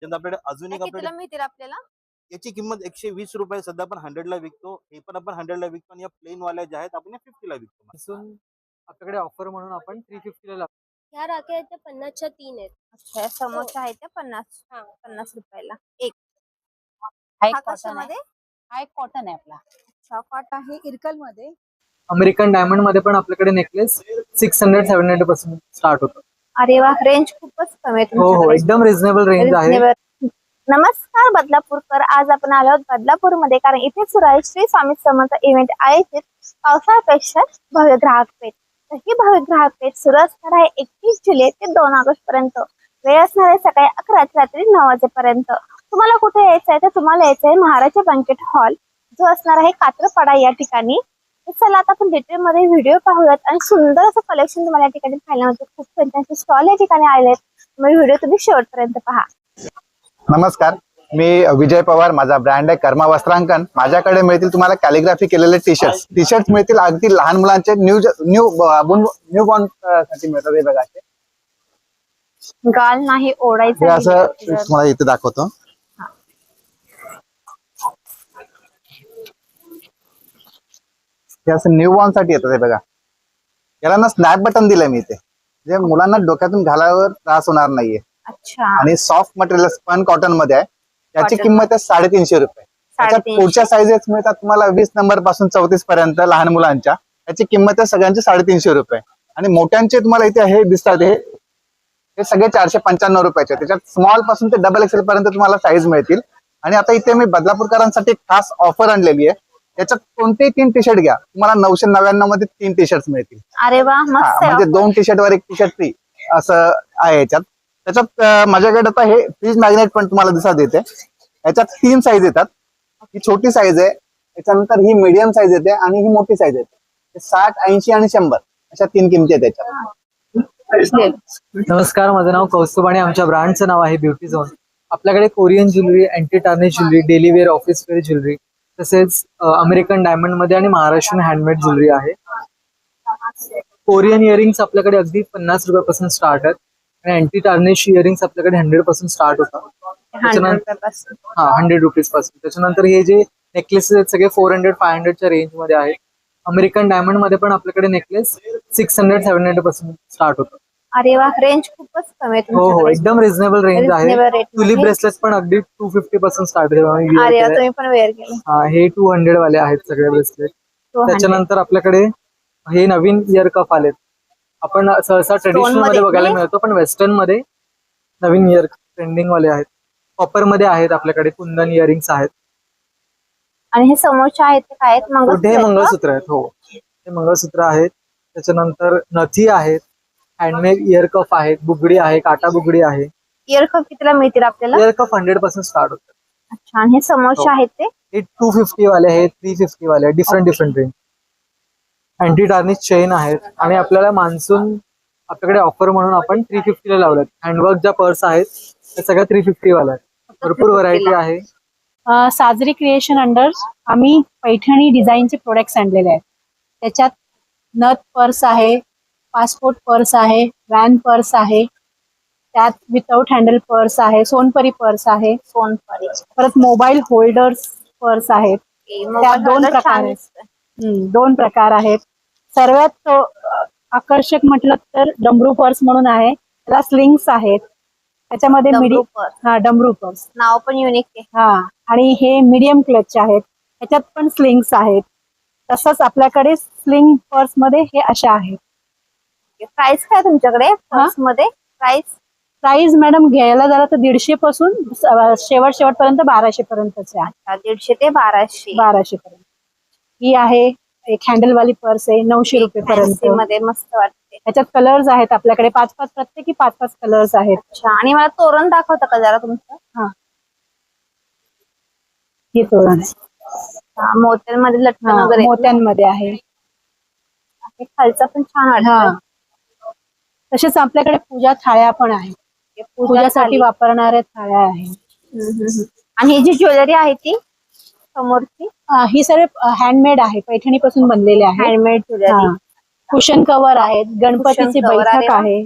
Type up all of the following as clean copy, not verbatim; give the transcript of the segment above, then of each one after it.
ज्यांना आपल्याकडे अजून एक कितीला आपल्याकडे मिळतील आपल्याला? याची किंमत 120 रुपये सध्या आपण 100 ला विकतो. हे पण आपण 100 ला विकतो आणि या प्लेन वाल्या ज्या आहेत आपण या 50 ला विकतो. असून आपल्याकडे ऑफर म्हणून आपण 350 ला ह्या राख्या आहेत त्या 50च्या 3 आहेत. अच्छा, समोरच्या आहेत त्या 50 हा. 50 रुपयाला एक. हा एक हा कॉटन आहे. कशामध्ये? हा एक कॉटन आहे आपला. अच्छा, कॉटन आहे इरकल मध्ये. अमेरिकन डायमंड मध्ये पण आपल्याकडे नेकलेस 600-700 पासून स्टार्ट होतो. अरे वा, रेंज खूपच कमी आहे हो हो, तुमच्याकडे. एकदम रिझनेबल रेंज आहे. Reasonable. नमस्कार बदलापूरकर, आज आपण आलो आहोत बदलापूरमध्ये, कारण इथे सुरू आहे श्री स्वामी समर्थ इव्हेंट आयोजित पावसाळ्यापेक्षा भव्य ग्राहक पेठ. तर ही भव्य ग्राहक पेठ सुरू असणार आहे 31 जुलै ते 2 ऑगस्ट पर्यंत. वेळ असणार आहे सकाळी 11 ते रात्री 9 वाजेपर्यंत. तुम्हाला कुठे यायचं आहे तर तुम्हाला यायचं आहे महाराजा बँकेट हॉल, जो असणार आहे कात्रपाडा या ठिकाणी. तर चला आता आपण डिटेल मध्ये व्हिडिओ पाहूयात आणि सुंदर असं कलेक्शन तुम्हाला या ठिकाणी पाहायला मिळतं. खूप फॅन्सी स्टॉल या ठिकाणी आले आहेत, त्यामुळे व्हिडिओ तुम्ही शेवटपर्यंत पहा. नमस्कार, मी विजय पवार. माझा ब्रँड आहे कर्मा वस्त्रांकन. माझ्याकडे मिळतील तुम्हाला कॅलिग्राफी केलेले टी शर्ट्स मिळतील. अगदी लहान मुलांचे न्यू बॉर्न साठी मिळतात. हे बघा, गाल नाही ओढायचं. हे असं तुम्हाला इथे दाखवतो. हे असं न्यू बॉर्न साठी येतात. हे बघा, याला ना स्नॅप बटन दिलंय मी इथे, जे मुलांना डोक्यातून घालावर त्रास होणार नाहीये. अच्छा, आणि सॉफ्ट मटेरियल स्पन कॉटन मध्ये आहे. याची Cotton किंमत आहे 350 रुपये. त्याच्यात 350. पुढच्या साईजेस मिळतात तुम्हाला 20 नंबर पासून 34 पर्यंत लहान मुलांच्या. याची किंमत आहे सगळ्यांची 350 रुपये. आणि मोठ्यांचे तुम्हाला इथे हे दिसतात, हे सगळे 495 रुपयाचे. त्याच्यात स्मॉल पासून ते डबल एक्सेल पर्यंत तुम्हाला साईज मिळतील. आणि आता इथे मी बदलापूरकरांसाठी खास ऑफर आणलेली आहे. याच्यात कोणतेही 3 टी शर्ट घ्या, तुम्हाला 999 मध्ये 3 टी शर्ट मिळतील. अरे वा, मस्त आहे. म्हणजे 2 टी शर्ट वर 1 टी शर्ट फ्री असं आहे याच्यात. त्याच्यात माझ्याकडे आता हे फ्रीज मॅग्नेट पण तुम्हाला दिसत येते. याच्यात 3 साईज येतात. ही छोटी साईज आहे, त्याच्यानंतर ही मीडियम साईज येते आणि ही मोठी साईज येते. 60, 80 आणि 100 अशा 3 किमती आहेत त्याच्यात. नमस्कार, माझं नाव कौस्तुभ आणि आमच्या ब्रँडचं नाव आहे ब्युटी झोन. आपल्याकडे Korean jewellery, anti tarnish jewellery, daily wear, office wear jewellery, तसेच अमेरिकन डायमंड मध्ये आणि महाराष्ट्रीयन हँडमेड ज्वेलरी आहे. कोरियन इयरिंग्स आपल्याकडे अगदी 50 रुपयापासून स्टार्ट आहेत आणि अँटी टार्निश इयरिंग्स आपल्याकडे 100 पासून स्टार्ट होतात. 100 पासून. 100 रुपीज पासून. त्याच्यानंतर हे जे नेकलेसेस आहेत सगळे 400-500 च्या रेंज मध्ये आहेत. अमेरिकन डायमंड मध्ये पण आपल्याकडे नेकलेस 600-700 पासून स्टार्ट होतं. अरे वा, रेंज खूपच कमी आहे हो हो, तुमच्याकडे. एकदम रिझनेबल रेंज आहे. Reasonable rate टुलिप मध्ये. ब्रेसलेट पण अगदी 250 पासून स्टार्ट अरे वा, तुम्ही पण वेअर केले. हे 200 वाले आहेत सगळे ब्रेसलेट. 200. त्याच्यानंतर आपल्याकडे हे नवीन इयर कप आलेत. आपण सहसा ट्रेडिशनल मध्ये मध्ये बघायला नाही? मिळतो, पण वेस्टर्न मध्ये नवीन इयर ट्रेंडिंग वाले आहेत. कॉपर मध्ये आहेत आपल्याकडे. कुंदन इयरिंग्स आहेत. आणि हे समोरचे आहेत ते काय आहेत? हे मंगळसूत्र मंगळसूत्र आहेत. हो, हे मंगळसूत्र आहेत. त्याच्यानंतर नथी आहेत, हँडमेड इयर कफ आहेत, बुगडी आहे, काटा बुगडी आहे. इयर कप कितीला मिळतील आपल्याला? इयर कफ 100 पासून स्टार्ट होतात. अच्छा, आणि हे समोरचे हो. आहेत ते? हे 250 वाले आहेत, 350 वाले आहेत, different range. Anti tarnish chain आहेत. आणि आपल्याला मान्सून आपल्याकडे ऑफर म्हणून आपण 350 ला लावलेत. हँडवर्क ज्या पर्स आहेत त्या सगळ्या 350 वाल्या आहेत. भरपूर व्हरायटी आहे. साजरी क्रिएशन अंडर आम्ही पैठणी डिझाईनचे प्रोडक्ट्स आणलेले आहेत. त्याच्यात नथ पर्स आहे, पासपोर्ट पर्स आहे, वॅन पर्स आहे, त्यात विदाउट हँडल पर्स आहे, सोनपरी पर्स आहे, सोनपरी. परत मोबाईल होल्डर्स पर्स आहेत. त्यात 2 प्रकार आहेत. 2 प्रकार आहेत. सर्वात आकर्षक म्हटलं तर डमरू पर्स म्हणून आहे. त्याला स्लिंग्स आहेत. त्याच्यामध्ये डमरू पर्स. डमरू पर्स. नाव पण युनिक आहे. हा, आणि हे मीडियम क्लच आहेत. ह्याच्यात पण स्लिंग्स आहेत. तसंच आपल्याकडे स्लिंग पर्स मध्ये हे अशा आहेत. प्राइस काय तुमच्याकडे पर्स मध्ये? प्राइस मॅडम घ्यायला झालं तर 150 पासून शेवटपर्यंत 1200 पर्यंतच आहे. 150 ते 1200. 1200 पर्यंत. ही आहे एक हँडल वाली पर्स आहे 900 रुपये पर्यंत. फॅन्सी मध्ये मस्त वाटते. त्याच्यात कलर्स आहेत आपल्याकडे 5-5, प्रत्येकी 5-5 कलर्स आहेत. अच्छा, आणि मला तोरण दाखवता का जरा तुमचं? हा, हे तोरण आहे. मोत्यांमध्ये लटकन वगैरे. मोत्यांमध्ये आहे. हे खालचा पण छान हा, वाटतं. तसेच आपल्याकडे पूजा थाळ्या पण आहेत. पूजासाठी थाली. वापरणाऱ्या थाळ्या आहेत. आणि ही जी ज्वेलरी आहे ती समोरची ही सर्व हँडमेड आहे, पैठणी पासून बनलेले आहे. Handmade jewellery. कुशन कव्हर आहेत, गणपतीची Cushion cover, बैठक अरे वा. आहे.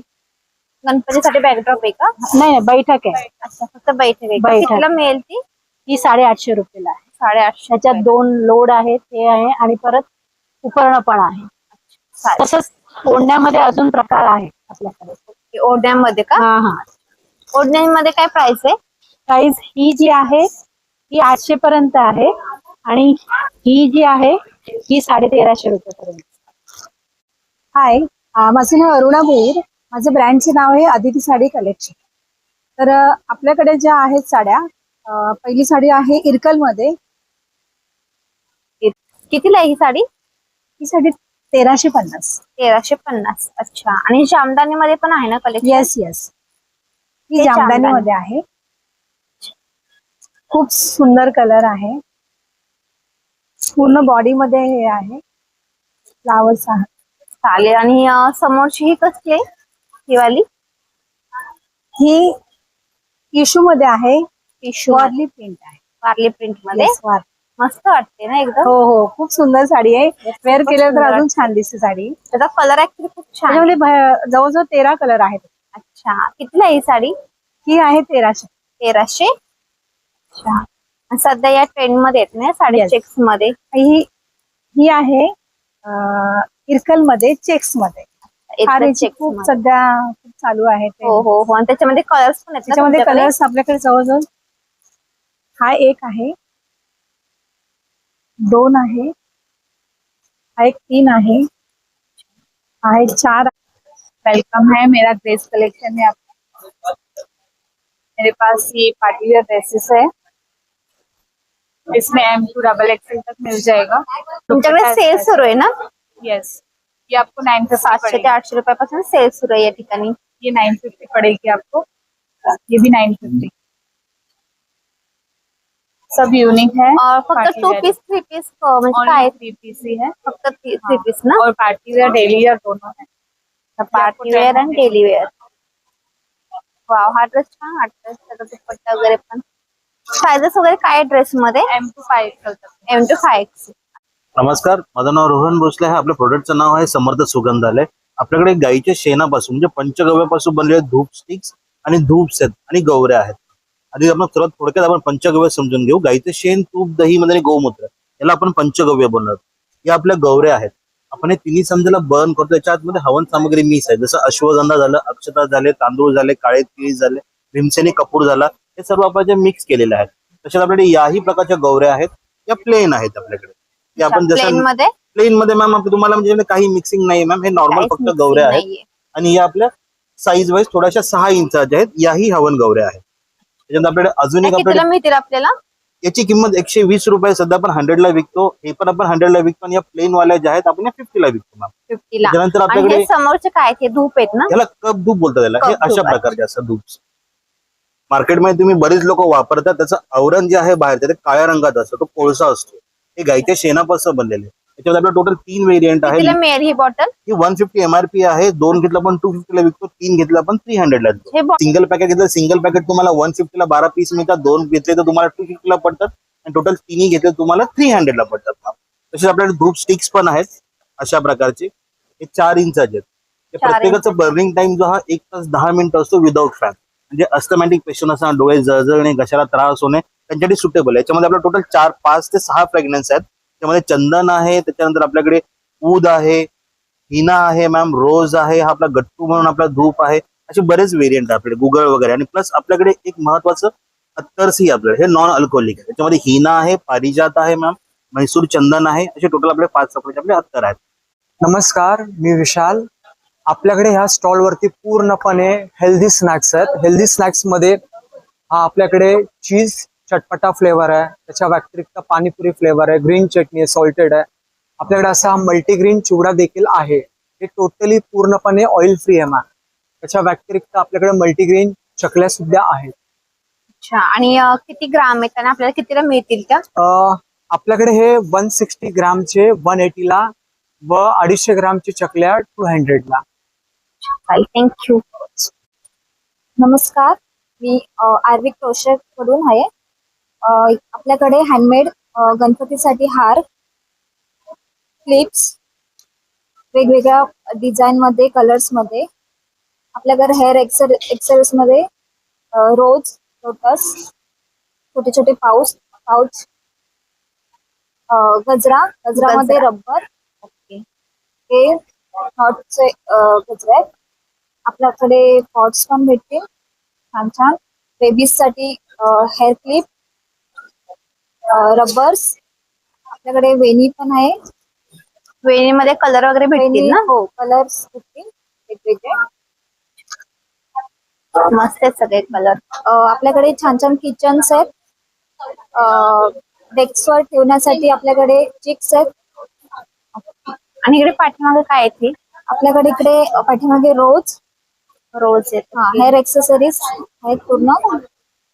गणपतीसाठी बॅकड्रॉप आहे का? नाही नाही, बैठक आहे. अच्छा, फक्त बैठक आहे का? बैठक. कितीला मिळेल ती? ही 850 रुपयाला आहे. 850. त्याच्यात 2 लोड आहेत, हे आहे आणि परत उपकरण पण आहे. चालेल. तसंच ओढण्यामध्ये अजून प्रकार आहे आपल्याकडे. ओके, ओढण्यामध्ये का? हा हा. ओढण्यामध्ये काय प्राइस आहे? प्राइस ही जी आहे ही 800 पर्यंत आहे आणि ही जी आहे ही 1350 रुपयापर्यंत. हाय, माझं नाव अरुणा भोईर. माझं ब्रँडचे नाव आहे अदिती साडी कलेक्शन. तर आपल्याकडे ज्या आहेत साड्या, पहिली साडी आहे इरकलमध्ये. कितीला आहे ही साडी? ही साडी 1350. 1350. अच्छा, आणि जामदानी मध्ये पण आहे ना कलेक्शन? येस येस, ही हे जामदानी मध्ये आहे. खूप सुंदर कलर आहे. पूर्ण बॉडी मध्ये हे आहे, फ्लावर्स आहे. चालेल. आणि समोरची ही कसली आहे ही वाली? ही टिश्यू मध्ये आहे, टिश्यू वॉर्ली प्रिंट आहे. वारली प्रिंट मध्ये. Yes, वारली. मस्त वाटते ना एकदम? हो हो, खूप सुंदर साडी आहे. वेअर खूपच केल्यावर तर सुंदर अजून छान दिसते साडी. त्याचा कलर ऍक्च्युली खूप छान आहे. त्याच्यामध्ये जवळजवळ 13 कलर आहेत. अच्छा, कितीला आहे ही साडी? ही आहे 1300. 1300. अच्छा, आणि सध्या या ट्रेंड मध्ये येत ना साडी Yes. चेक्स मध्ये? ही आहे इरकल मध्ये, चेक्स मध्ये. फार याची चेक्स खूप मध्ये. सध्या खूप चालू आहे. हो हो हो. आणि त्याच्यामध्ये कलर्स पण आहेत ना त्याच्यामध्ये तुमच्याकडे? कलर्स आपल्याकडे जवळजवळ हा एक आहे, 2 आहे, हा एक 3 आहे, हा एक 4. वेलकम है, मेरा ग्रेस कलेक्शन है आपका। मेरे पास ये पार्टी वेयर ड्रेसेस है, इसमें M2 डबल एक्सएल तक मिल जाएगा। तुमच्याकडे सेल सुरू आहे ना? यस, ये आपको 950 700 ते पड़ेगी। 800 रुपयापासून सेल सुरू आहे या ठिकाणी. ये 950 पड़ेगी आपको, ये भी 950। सब यूनिक है और फक्त party 2 wear। पीस 3 पीस म्हणजे काय? 3 पीस ही है, फक्त 3 पीस ना? और पार्टी वेयर डेली वेयर दोनों है। पार्टी वेअर आणि डेली वेअर. वाव, हा ड्रेस छान वाटतोय. त्याचा दुपट्टा वगैरे पण. सायझेस वगैरे काय ड्रेस मध्ये? M2 5 XL तक। M2 5. नमस्कार, माझं नाव रोहन भोसले आहे. आपल्या प्रोडक्टचं नाव आहे समर्थ सुगंधालय. आपल्याकडे गाईच्या शेणापासून म्हणजे पंचगव्यापासून बनलेले धूप स्टिक्स आणि धूप सेट आणि गवऱ्या आहेत. आधी आपण सर्वात थोडक्यात आपण पंचगव्य समजून घेऊ. गाईचे शेण, तूप, दही मध्ये गोमूत्र याला आपण पंचगव्य बनवतो. या आपल्या गवऱ्या आहेत. आपण हे तिन्ही समजायला बर्न करतो. त्याच्या आतमध्ये हवन सामग्री मिक्स आहे. जसं अश्वगंधा झालं, अक्षता झाले, तांदूळ झाले, काळे तीळ झाले, भीमसेनी कपूर झाला, हे सर्व आपण जे मिक्स केलेले आहेत. तसेच आपल्याकडे याही प्रकारच्या गवऱ्या आहेत. या प्लेन आहेत आपल्याकडे. ते आपण प्लेन जसं मध्ये? प्लेन मध्ये मॅम तुम्हाला म्हणजे काही मिक्सिंग नाही मॅम. हे नॉर्मल काहीच फक्त mixing गवऱ्या आहेत. नाहीये. आणि या आपल्या साईज वाईज थोड्याशा 6 इंचाच्या आहेत. याही हवन गवऱ्या आहेत. त्याच्यानंतर आपल्याकडे अजून एक त्या कितीला आपल्याकडे मिळतील आपल्याला? याची किंमत 120 रुपये सध्या आपण 100 ला विकतो. हे पण आपण 100 ला विकतो. आणि या प्लेन वाल्या ज्या आहेत आपण या 50 ला विकतो मॅम. 50 ला. त्याच्यानंतर आणि आपल्याकडे हे समोरचे काय ते धूप आहेत ना? याला कप धूप बोलतात. याला हे कप अशा धूप, प्रकारचे असं धूप मार्केटमध्ये तुम्ही बरेच लोक वापरतात. त्याचं आवरण जे आहे बाहेर ते काळ्या रंगात असतं, तो कोळसा असतो. हे गाईच्या शेणापासून बनलेले. त्याच्यामध्ये आपल्याला टोटल 3 व्हेरियंट आहे. कितीला मिळेल ही बॉटल? ही 150 MRP आहे. 2 घेतला पण 250 ला विकतो. 3 घेतला पण 300 ला विकतो. हे सिंगल पॅकेट घेतलं, सिंगल पॅकेट तुम्हाला 150 ला 12 पीस मिळतात. 2 घेतले तर तुम्हाला 250 ला पडतात. आणि टोटल 3 घेतले तुम्हाला 300 ला पडतात. तसेच आपल्याकडे धूप स्टिक्स पण आहेत अशा प्रकारचे. हे 4 इंचाचे आहेत. प्रत्येकाचं बर्निंग टाइम जो हा 1 तास 10 मिनिटं असतो विदाऊट फॅन. म्हणजे अस्थमॅटिक पेशंट असणार, डोळे जळजळणे, घशाला त्रास होणे त्यांच्यासाठी सुटेबल आहे. याच्यामध्ये आपल्याला टोटल 4, 5 ते 6 फ्रॅग्रन्स आहेत. त्यामध्ये चंदन आहे, त्याच्यानंतर आपल्याकडे ऊद आहे, हिना आहे मॅम, रोज आहे, हा आपला गट्टू म्हणून आपला धूप आहे. असे बरेच व्हेरियंट आहे आपल्याकडे, गुगळ वगैरे. आणि प्लस आपल्याकडे एक महत्वाचं अत्तरसी आपल्याकडे, हे नॉन अल्कोहोलिक आहे. त्याच्यामध्ये हिना आहे, पारिजात आहे मॅम, म्हैसूर चंदन आहे. असे टोटल आपले 5 प्रकारचे आपले अत्तर आहेत. नमस्कार, मी विशाल. आपल्याकडे ह्या स्टॉलवरती पूर्णपणे हेल्दी स्नॅक्स आहेत. हेल्दी स्नॅक्स मध्ये हा आपल्याकडे चीज चटपटा फ्लेवर आहे, त्याच्या व्यतिरिक्त पाणीपुरी फ्लेवर आहे, ग्रीन चटणी आहे, सॉल्टेड आहे. आपल्याकडे असा मल्टीग्रीन चिवडा देखील आहे. हे टोटली पूर्णपणे ऑइल फ्री आहे मॅम. त्याच्या व्यतिरिक्त आपल्याकडे मल्टीग्रीन चकल्या सुद्धा आहेत. अच्छा, आणि किती ग्राम आहेत आणि आपल्याला कितीला मिळतील त्या? आपल्याकडे हे 160 ग्रामचे 180 ला व 250 ग्रामचे चकल्या 200 ला. थँक्यू. नमस्कार, मी आर्विक क्रोशर कडून आहे. आपल्याकडे हँडमेड गणपतीसाठी हार, क्लिप्स, वेगवेगळ्या डिझाईन मध्ये, कलर्स मध्ये आपल्याकडे हेअर एक्सेसरीज मध्ये रोज, लोटस, छोटे छोटे पाऊच, गजरामध्ये रबर. ओके. हे नॉटचे गजरे आहेत. आपल्याकडे पॉट्स पण भेटतील छान छान. बेबीज साठी हेअर क्लिप, रबर्स. आपल्याकडे वेणी पण आहे. वेणीमध्ये कलर वगैरे भेटतील ना? हो, कलर्स भेटतील वेगवेगळे. मस्त आहेत सगळे कलर. आपल्याकडे छान छान किचन्स आहेत. डेस्कवर ठेवण्यासाठी आपल्याकडे चिक्स आहेत. आणि इकडे पाठीमागे काय आहे ते? आपल्याकडे इकडे पाठीमागे रोज आहेत. हेअर एक्सेसरीज आहेत पूर्ण.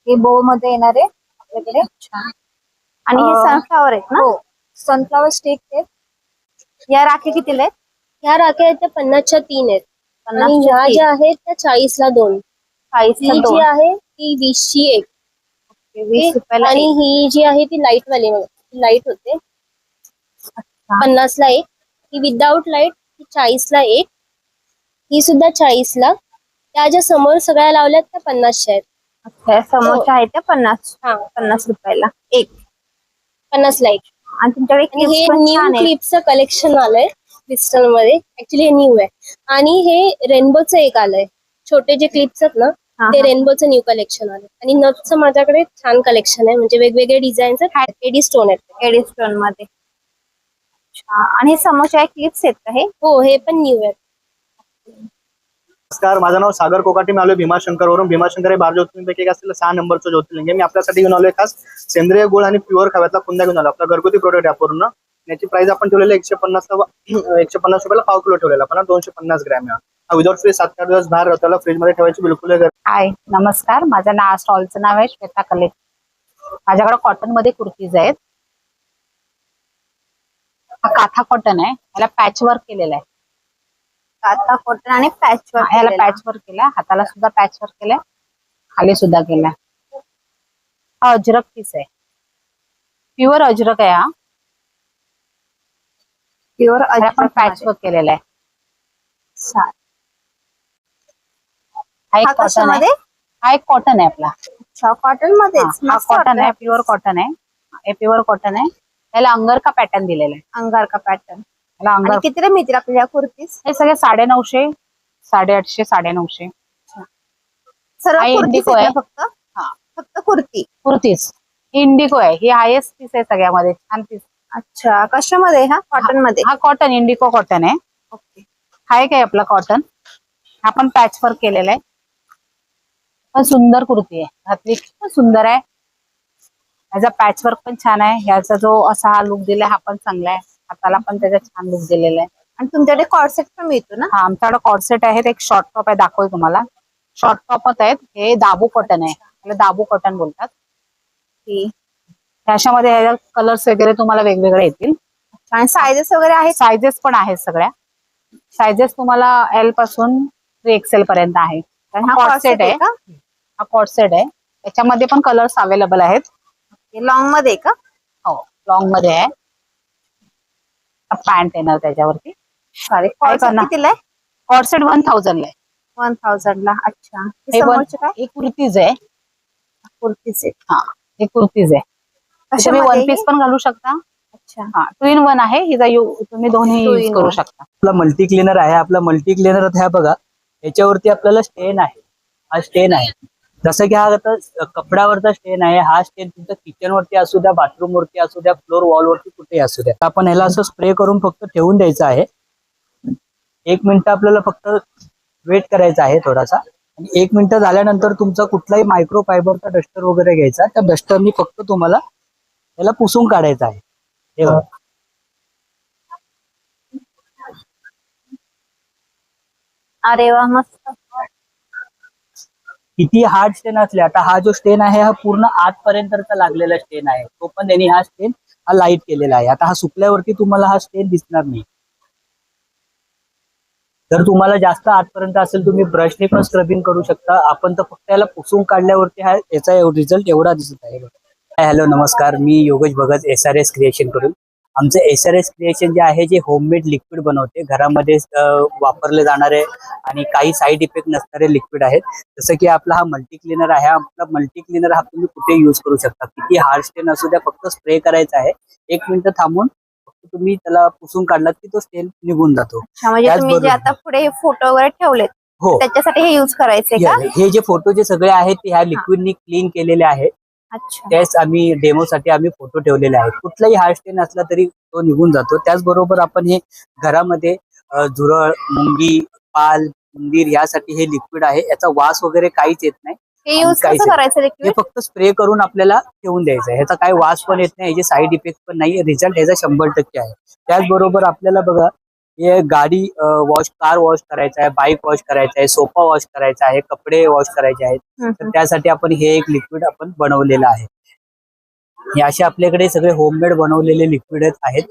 हे बो मध्ये येणार आहे आपल्याकडे. आणि हे सनफ्लावर आहेत ना? हो, सनफ्लावर स्टिक आहेत. या राखी कितीला आहेत? ह्या राख्या आहेत त्या 50च्या 3 आहेत. 50 आणि ह्या च्या ज्या आहेत त्या 40ला 2. 40 ला ही जी 2. आहे ती 20ची 1. 20 रुपयाला आणि एक. ही जी आहे ती लाईट वाली लाईट होते 50ला 1. ही विदाउट लाईट ती 40ला 1. ही सुद्धा 40ला. त्या ज्या समोर सगळ्या लावल्यात त्या 50च्या आहेत. अच्छा, समोरच्या आहेत त्या 50 हा 50 रुपयाला एक. 50ला 1. आणि तुमच्याकडे आणि हे clips पण न्यू छान आहेत. क्लिपचं कलेक्शन आलंय क्रिस्टल मध्ये. ऍक्च्युली हे न्यू आहे. आणि हे रेनबोचं एक आलंय. छोटे जे क्लिप्स आहेत ना हा, ते हा. रेनबोचं न्यू कलेक्शन आलंय. आणि नथचं माझ्याकडे छान कलेक्शन आहे. म्हणजे वेगवेगळे डिझाईन्स आहेत. एडी स्टोन आहेत. एडी स्टोन मध्ये. अच्छा. आणि हे समोरच्या क्लिप्स आहेत का हे? हो, हे पण न्यू आहेत. नमस्कार, माझं नाव सागर कोकाटे. मी आलोय भीमाशंकरवरून. भीमाशंकर हे 12 ज्योतिर्लिंगपैकी एक असलेलं 6 नंबरचं ज्योतिर्लिंग आहे. मी आपल्यासाठी घेऊन आलोय खास सेंद्रिय गुळ आणि प्युअर खव्यातला कुंदा घेऊन आलो. आपला घरगुती प्रोडक्ट आहे पूर्ण. याची प्राइस आपण ठेवलेली 150 रुपयाला पाव किलो ठेवलेला. पण 250 ग्रॅम आहे. हा विदाउट फ्रीज 7-8 दिवस बाहेर राहतो. त्याला फ्रीज मध्ये ठेवायची बिलकुल गरज. हाय, नमस्कार. माझं नाव स्टॉलचं नाव आहे श्वेता कलेक्शन. माझ्याकडे कॉटन मध्ये कुर्तीज आहेत. हा काथा कॉटन आहे. याला पॅच वर्क केलेला आहे. काथा कॉटन आणि पॅच वर्क. याला पॅच वर्क केलाय. हाताला सुद्धा पॅच वर्क केलाय. खाली सुद्धा केलाय. हा अजरक पीस आहे. प्युअर अजरक आहे. हा प्युअर आपण पॅच वर्क केलेला आहे. हा एक कॉटन आहे. हा एक कॉटन आहे आपला. अच्छा, कॉटन मध्ये. हा कॉटन आहे. प्युअर कॉटन आहे. हे प्युअर कॉटन आहे. याला अंगरखा पॅटर्न दिलेला आहे. अंगारका पॅटर्न. याला आणि अंगार. कितीला मिळतील आपल्याला कुर्तीज? हे सगळे 950, 850, 950. सर्व हा कुर्तीज इंडिगो आहेत आहे. ना फक्त? हा. फक्त कुर्ती. कुर्तीज. ही इंडिगो आहे. ही हायेस्ट पीस आहे सगळ्यामध्ये. छान पीस. अच्छा, कशामध्ये? हा कॉटन मध्ये. हा कॉटन, इंडिगो कॉटन आहे. ओके. हा एक आहे आपला कॉटन. हा पण पॅच वर्क केलेला आहे. पण सुंदर कुर्ती आहे. घातली पण सुंदर आहे. याचा पॅच वर्क पण छान आहे. याचा जो असा हा लुक दिलाय हा पण चांगला आहे. हाताला पण त्याचा छान लुक दिलेला आहे. आणि तुमच्याकडे कॉर्सेट पण मिळतो ना? हा, आमच्याकडे कॉर्सेट आहेत. एक शॉर्ट टॉप आहे, दाखवू तुम्हाला. शॉर्ट टॉपच आहेत. हे दाबू कॉटन आहे. याला दाबू कॉटन बोलतात. त्याच्यामध्ये कलर्स वगैरे तुम्हाला वेगवेगळे येतील. आणि सायझेस वगैरे आहेत? सायझेस पण आहेत सगळ्या. सायझेस तुम्हाला एल पासून 3XL पर्यंत आहे. हा कॉर्सेट आहे. का? हा कॉर्सेट आहे. याच्यामध्ये पण कलर्स अवेलेबल आहेत. लॉंग मध्ये का? हो, लॉंग मध्ये आहे. पॅन्ट येणार त्याच्यावरती. सॉरी, कॉर्सेट कितीला आहे? कॉर्सेट 1000 ला आहे. 1000 ला. अच्छा. हे समोरचे काय? एक कुर्तीज आहे. कुर्तीज आहे. हा, हे कुर्तीज आहे. तुम्ही वन पीस पण घालू शकता. अच्छा. हा, 2 in 1 आहे. हिचा तुम्ही दोन्ही Two यूज in करू one. शकता. आपला मल्टी क्लिनर आहे. आपला मल्टी क्लिनर ह्या बघा, याच्यावरती आपल्याला स्टेन आहे. हा स्टेन आहे. जसं की हा आता कपड्यावरचा स्टेन आहे. हा स्टेन तुमच्या किचन वरती असू द्या, बाथरूम वरती असू द्या, फ्लोर वॉल वरती कुठेही असू द्या. आपण ह्याला असं स्प्रे करून फक्त ठेवून द्यायचं आहे. 1 मिनिट आपल्याला फक्त वेट करायचा आहे थोडासा. आणि 1 मिनिट झाल्यानंतर तुमचा कुठलाही मायक्रो फायबरचा डस्टर वगैरे घ्यायचा. त्या डस्टरनी फक्त तुम्हाला याला पुसून काढायचं आहे. हे बघा. अरे वा, मस्त. किती हार्ड स्टेन असले, आता हा जो स्टेन आहे हा पूर्ण आतपर्यंतचा लागलेला स्टेन आहे. तो पण त्यांनी हा स्टेन हा लाईट केलेला आहे. आता हा सुकल्यावरती तुम्हाला हा स्टेन दिसणार नाही. जर तुम्हाला जास्त आतपर्यंत असेल तुम्ही ब्रशने पण स्क्रबिंग करू शकता. आपण तर फक्त याला पुसून काढल्यावरती हा याचा रिझल्ट एवढा दिसत आहे. हॅलो, नमस्कार. मी योगेश भगत, SRS क्रिएशन करून. आमचं SRS क्रिएशन जे आहे जे होममेड लिक्विड बनवते, घरामध्ये वापरले जाणारे आणि काही साईड इफेक्ट नसणारे लिक्विड आहेत. जसं की आपला हा मल्टी क्लिनर आहे. आपला मल्टी क्लिनर हा तुम्ही कुठे युज करू शकता, किती हार्ड स्टेन असू द्या, फक्त स्प्रे करायचा आहे. 1 मिनिट थांबून फक्त तुम्ही त्याला पुसून काढलात की तो स्टेन निघून जातो. म्हणजे तुम्ही जे आता पुढे फोटो वगैरे ठेवलेत हो, त्याच्यासाठी हे युज करायचे का? हे जे फोटो जे सगळे आहेत ते ह्या लिक्विडनी क्लीन केलेले आहेत. अच्छा. त्याच आम्ही डेमोसाठी आम्ही फोटो ठेवलेले आहेत. कुठलाही हार्ड स्टेन असला तरी तो निघून जातो. त्याचबरोबर आपण हे घरामध्ये झुरळ, मुंगी, पाल, उंदीर यासाठी हे लिक्विड आहे. याचा वास वगैरे काहीच येत नाही. हे युज कसं करायचं हे लिक्विड? फक्त स्प्रे करून आपल्याला ठेवून द्यायचं आहे. ह्याचा काही वास पण येत नाही, ह्याचे साईड इफेक्ट पण नाही. रिझल्ट ह्याचा 100% आहे. त्याचबरोबर आपल्याला बघा, हे गाडी वॉश, कार वॉश करायचा आहे, बाईक वॉश करायचा आहे, सोफा वॉश करायचा आहे, कपडे वॉश करायचे आहेत. तर त्यासाठी आपण हे एक लिक्विड आपण बनवलेलं आहे. हे असे आपल्याकडे सगळे होममेड बनवलेले लिक्विड आहेत.